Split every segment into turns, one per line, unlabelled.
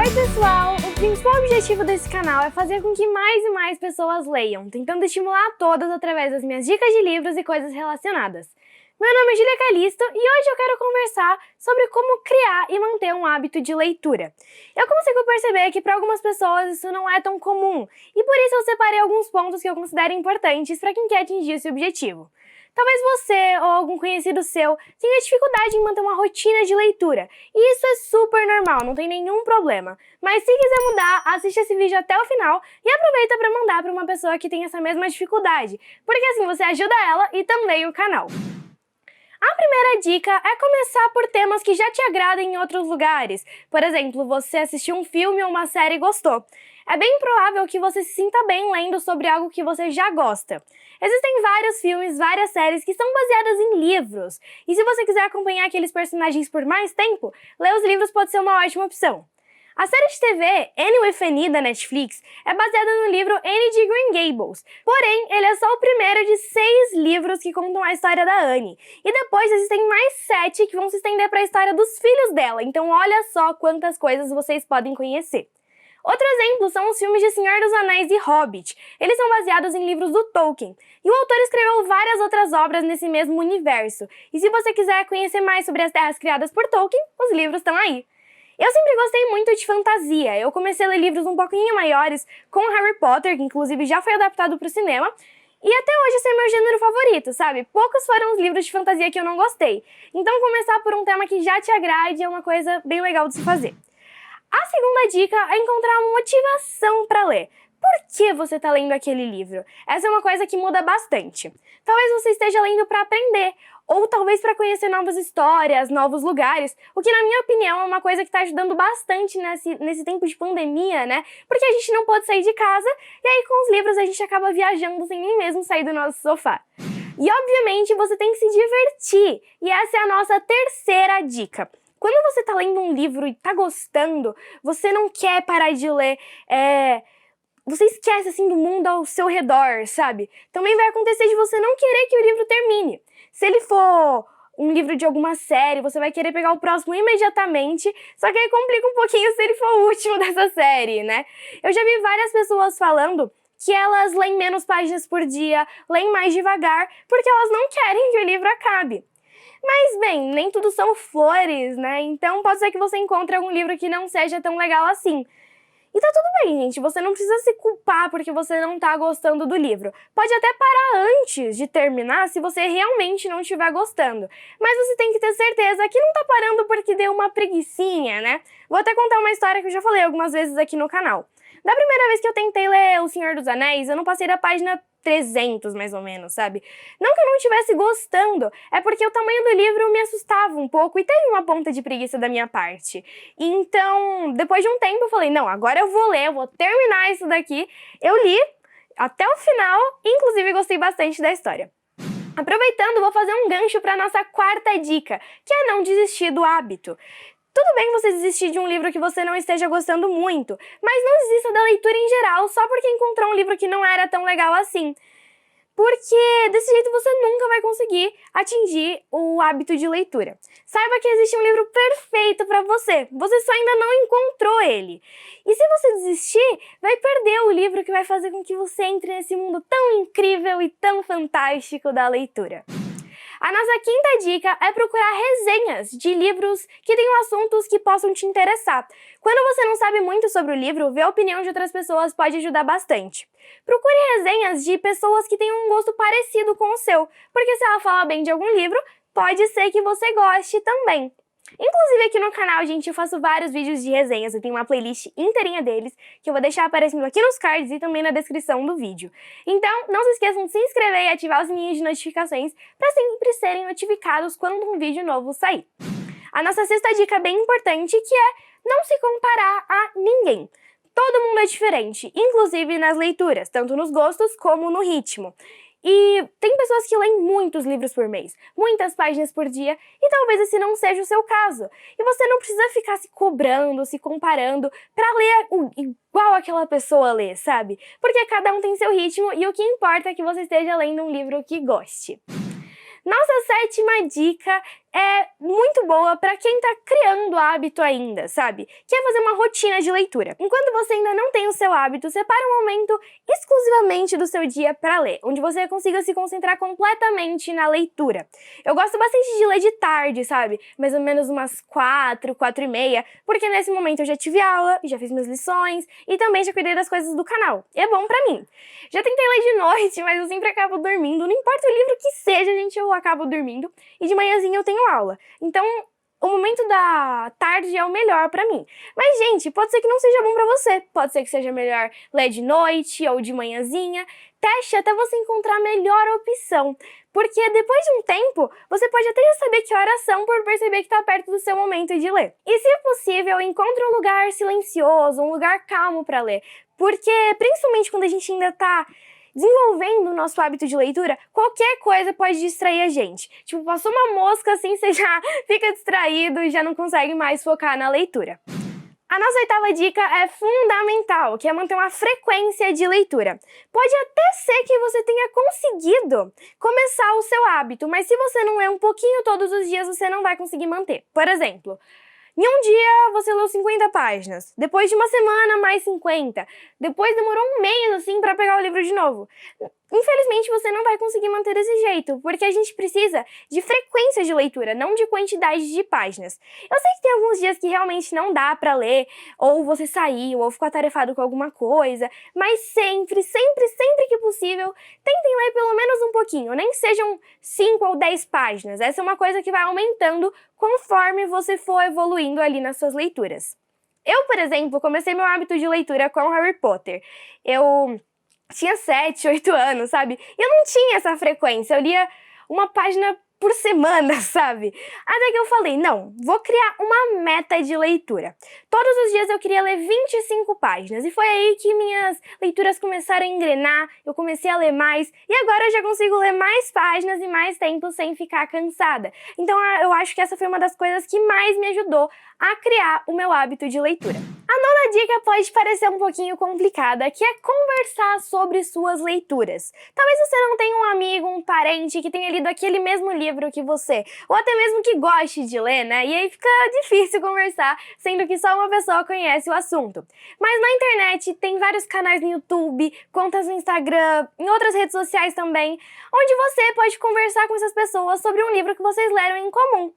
Oi pessoal! O principal objetivo desse canal é fazer com que mais e mais pessoas leiam, tentando estimular todas através das minhas dicas de livros e coisas relacionadas. Meu nome é Júlia Calisto e hoje eu quero conversar sobre como criar e manter um hábito de leitura. Eu consigo perceber que para algumas pessoas isso não é tão comum, e por isso eu separei alguns pontos que eu considero importantes para quem quer atingir esse objetivo. Talvez você ou algum conhecido seu tenha dificuldade em manter uma rotina de leitura, e isso é super normal, não tem nenhum problema. Mas se quiser mudar, assiste esse vídeo até o final e aproveita para mandar para uma pessoa que tem essa mesma dificuldade, porque assim você ajuda ela e também o canal. A primeira dica é começar por temas que já te agradam em outros lugares. Por exemplo, você assistiu um filme ou uma série e gostou. É bem provável que você se sinta bem lendo sobre algo que você já gosta. Existem vários filmes, várias séries que são baseadas em livros. E se você quiser acompanhar aqueles personagens por mais tempo, ler os livros pode ser uma ótima opção. A série de TV Anne with Annie da Netflix é baseada no livro Anne de Green Gables, porém ele é só o primeiro de 6 livros que contam a história da Anne, e depois existem mais 7 que vão se estender para a história dos filhos dela, então olha só quantas coisas vocês podem conhecer. Outro exemplo são os filmes de Senhor dos Anéis e Hobbit. Eles são baseados em livros do Tolkien, e o autor escreveu várias outras obras nesse mesmo universo, e se você quiser conhecer mais sobre as terras criadas por Tolkien, os livros estão aí. Eu sempre gostei muito de fantasia, eu comecei a ler livros um pouquinho maiores com Harry Potter, que inclusive já foi adaptado para o cinema, e até hoje esse é meu gênero favorito, sabe? Poucos foram os livros de fantasia que eu não gostei, então começar por um tema que já te agrade é uma coisa bem legal de se fazer. A segunda dica é encontrar uma motivação para ler. Por que você está lendo aquele livro? Essa é uma coisa que muda bastante. Talvez você esteja lendo para aprender, ou talvez para conhecer novas histórias, novos lugares, o que na minha opinião é uma coisa que está ajudando bastante nesse tempo de pandemia, né? Porque a gente não pode sair de casa, e aí com os livros a gente acaba viajando sem nem mesmo sair do nosso sofá. E obviamente você tem que se divertir, e essa é a nossa terceira dica. Quando você está lendo um livro e está gostando, você não quer parar de ler, você esquece assim do mundo ao seu redor, sabe? Também vai acontecer de você não querer que o livro termine. Se ele for um livro de alguma série, você vai querer pegar o próximo imediatamente, só que aí complica um pouquinho se ele for o último dessa série, né? Eu já vi várias pessoas falando que elas leem menos páginas por dia, leem mais devagar, porque elas não querem que o livro acabe. Mas, bem, nem tudo são flores, né? Então pode ser que você encontre algum livro que não seja tão legal assim. E tá tudo bem, gente, você não precisa se culpar porque você não tá gostando do livro. Pode até parar antes de terminar se você realmente não estiver gostando. Mas você tem que ter certeza que não tá parando porque deu uma preguicinha, né? Vou até contar uma história que eu já falei algumas vezes aqui no canal. Da primeira vez que eu tentei ler O Senhor dos Anéis, eu não passei da página 300, mais ou menos, sabe? Não que eu não estivesse gostando, é porque o tamanho do livro me assustava um pouco e teve uma ponta de preguiça da minha parte. Então, depois de um tempo, eu falei, não, agora eu vou ler, eu vou terminar isso daqui. Eu li até o final, inclusive gostei bastante da história. Aproveitando, vou fazer um gancho para nossa quarta dica, que é não desistir do hábito. Tudo bem você desistir de um livro que você não esteja gostando muito, mas não desista da leitura em geral só porque encontrou um livro que não era tão legal assim. Porque desse jeito você nunca vai conseguir atingir o hábito de leitura. Saiba que existe um livro perfeito para você, você só ainda não encontrou ele. E se você desistir, vai perder o livro que vai fazer com que você entre nesse mundo tão incrível e tão fantástico da leitura. A nossa quinta dica é procurar resenhas de livros que tenham assuntos que possam te interessar. Quando você não sabe muito sobre o livro, ver a opinião de outras pessoas pode ajudar bastante. Procure resenhas de pessoas que tenham um gosto parecido com o seu, porque se ela fala bem de algum livro, pode ser que você goste também. Inclusive aqui no canal, gente, eu faço vários vídeos de resenhas, eu tenho uma playlist inteirinha deles, que eu vou deixar aparecendo aqui nos cards e também na descrição do vídeo. Então, não se esqueçam de se inscrever e ativar os sininhos de notificações para sempre serem notificados quando um vídeo novo sair. A nossa sexta dica bem importante, que é não se comparar a ninguém. Todo mundo é diferente, inclusive nas leituras, tanto nos gostos como no ritmo. E tem pessoas que leem muitos livros por mês, muitas páginas por dia, e talvez esse não seja o seu caso. E você não precisa ficar se cobrando, se comparando para ler igual aquela pessoa lê, sabe? Porque cada um tem seu ritmo e o que importa é que você esteja lendo um livro que goste. Nossa sétima dica é muito boa para quem tá criando hábito ainda, sabe? Que é fazer uma rotina de leitura. Enquanto você ainda não tem o seu hábito, separa um momento exclusivamente do seu dia para ler, onde você consiga se concentrar completamente na leitura. Eu gosto bastante de ler de tarde, sabe? Mais ou menos umas 4, 4:30, porque nesse momento eu já tive aula, já fiz minhas lições e também já cuidei das coisas do canal. E é bom pra mim. Já tentei ler de noite, mas eu sempre acabo dormindo. Não importa o livro que seja, gente, eu acabo dormindo. E de manhãzinha eu tenho aula. Então, o momento da tarde é o melhor pra mim. Mas, gente, pode ser que não seja bom pra você. Pode ser que seja melhor ler de noite ou de manhãzinha. Teste até você encontrar a melhor opção. Porque depois de um tempo, você pode até já saber que horas são por perceber que tá perto do seu momento de ler. E, se possível, encontre um lugar silencioso, um lugar calmo pra ler. Porque, principalmente quando a gente ainda tá desenvolvendo o nosso hábito de leitura, qualquer coisa pode distrair a gente. Tipo, passou uma mosca assim, você já fica distraído e já não consegue mais focar na leitura. A nossa 8ª dica é fundamental, que é manter uma frequência de leitura. Pode até ser que você tenha conseguido começar o seu hábito, mas se você não lê um pouquinho todos os dias, você não vai conseguir manter. Por exemplo, em um dia você leu 50 páginas, depois de uma semana mais 50, depois demorou um mês assim para pegar o livro de novo. Infelizmente você não vai conseguir manter desse jeito, porque a gente precisa de frequência de leitura, não de quantidade de páginas. Eu sei que tem alguns dias que realmente não dá pra ler, ou você saiu, ou ficou atarefado com alguma coisa, mas sempre que possível, tentem ler pelo menos um pouquinho, nem que sejam 5 ou 10 páginas. Essa é uma coisa que vai aumentando conforme você for evoluindo ali nas suas leituras. Eu, por exemplo, comecei meu hábito de leitura com Harry Potter. Eu tinha 7, 8 anos, sabe? E eu não tinha essa frequência, eu lia uma página por semana, sabe? Até que eu falei, não, vou criar uma meta de leitura. Todos os dias eu queria ler 25 páginas, e foi aí que minhas leituras começaram a engrenar, eu comecei a ler mais, e agora eu já consigo ler mais páginas e mais tempo sem ficar cansada. Então eu acho que essa foi uma das coisas que mais me ajudou a criar o meu hábito de leitura. A 9ª dica pode parecer um pouquinho complicada, que é conversar sobre suas leituras. Talvez você não tenha um amigo, um parente que tenha lido aquele mesmo livro que você, ou até mesmo que goste de ler, né? E aí fica difícil conversar, sendo que só uma pessoa conhece o assunto. Mas na internet tem vários canais no YouTube, contas no Instagram, em outras redes sociais também, onde você pode conversar com essas pessoas sobre um livro que vocês leram em comum.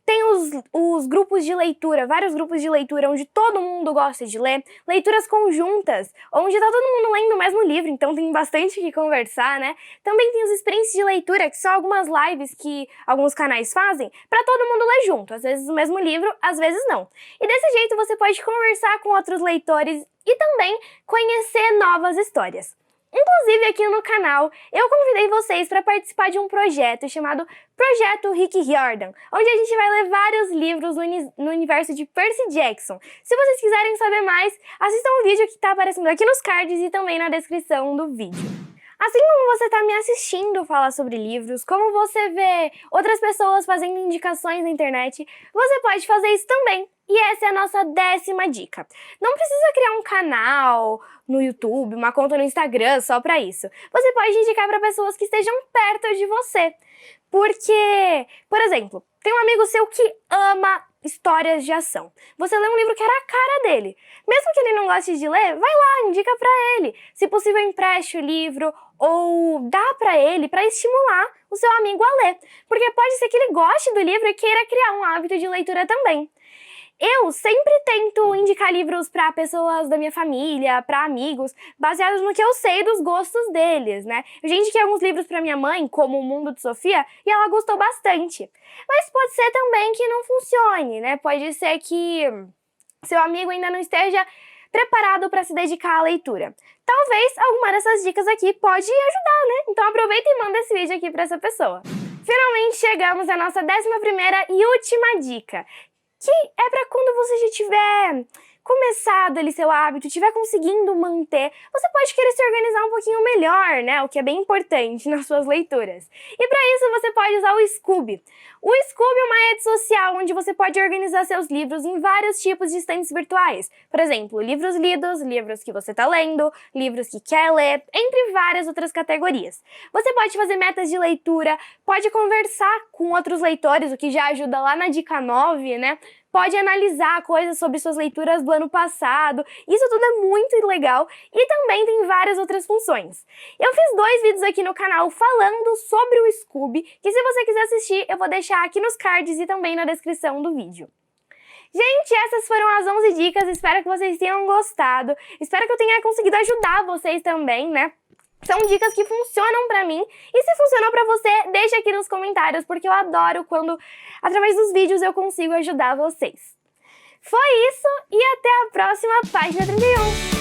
Tem os grupos de leitura, vários grupos de leitura onde todo mundo gosta de ler, leituras conjuntas, onde tá todo mundo lendo o mesmo livro, então tem bastante o que conversar, né? Também tem os sprints de leitura, que são algumas lives que alguns canais fazem, pra todo mundo ler junto, às vezes o mesmo livro, às vezes não. E desse jeito você pode conversar com outros leitores e também conhecer novas histórias. Inclusive, aqui no canal, eu convidei vocês para participar de um projeto chamado Projeto Rick Riordan, onde a gente vai ler vários livros no universo de Percy Jackson. Se vocês quiserem saber mais, assistam o vídeo que está aparecendo aqui nos cards e também na descrição do vídeo. Assim como você está me assistindo falar sobre livros, como você vê outras pessoas fazendo indicações na internet, você pode fazer isso também. E essa é a nossa 10ª dica. Não precisa criar um canal no YouTube, uma conta no Instagram só pra isso. Você pode indicar para pessoas que estejam perto de você. Porque, por exemplo, tem um amigo seu que ama histórias de ação. Você lê um livro que era a cara dele. Mesmo que ele não goste de ler, vai lá, indica pra ele. Se possível, empreste o livro ou dá pra ele pra estimular o seu amigo a ler. Porque pode ser que ele goste do livro e queira criar um hábito de leitura também. Eu sempre tento indicar livros para pessoas da minha família, para amigos, baseados no que eu sei dos gostos deles, né? Eu já indiquei alguns livros para minha mãe, como O Mundo de Sofia, e ela gostou bastante. Mas pode ser também que não funcione, né? Pode ser que seu amigo ainda não esteja preparado para se dedicar à leitura. Talvez alguma dessas dicas aqui pode ajudar, né? Então aproveita e manda esse vídeo aqui para essa pessoa. Finalmente chegamos à nossa 11ª e última dica, que é para quando você já estiver começado ali seu hábito, estiver conseguindo manter, você pode querer se organizar um pouquinho melhor, né? O que é bem importante nas suas leituras. E para isso você pode usar o Scoob. O Scoob é uma rede social onde você pode organizar seus livros em vários tipos de estantes virtuais. Por exemplo, livros lidos, livros que você está lendo, livros que quer ler, entre várias outras categorias. Você pode fazer metas de leitura, pode conversar com outros leitores, o que já ajuda lá na dica 9, né? Pode analisar coisas sobre suas leituras do ano passado, isso tudo é muito legal e também tem várias outras funções. Eu fiz 2 vídeos aqui no canal falando sobre o Scoob, que se você quiser assistir eu vou deixar aqui nos cards e também na descrição do vídeo. Gente, essas foram as 11 dicas, espero que vocês tenham gostado, espero que eu tenha conseguido ajudar vocês também, né? São dicas que funcionam pra mim, e se funcionou pra você, deixa aqui nos comentários, porque eu adoro quando, através dos vídeos, eu consigo ajudar vocês. Foi isso, e até a próxima página 31!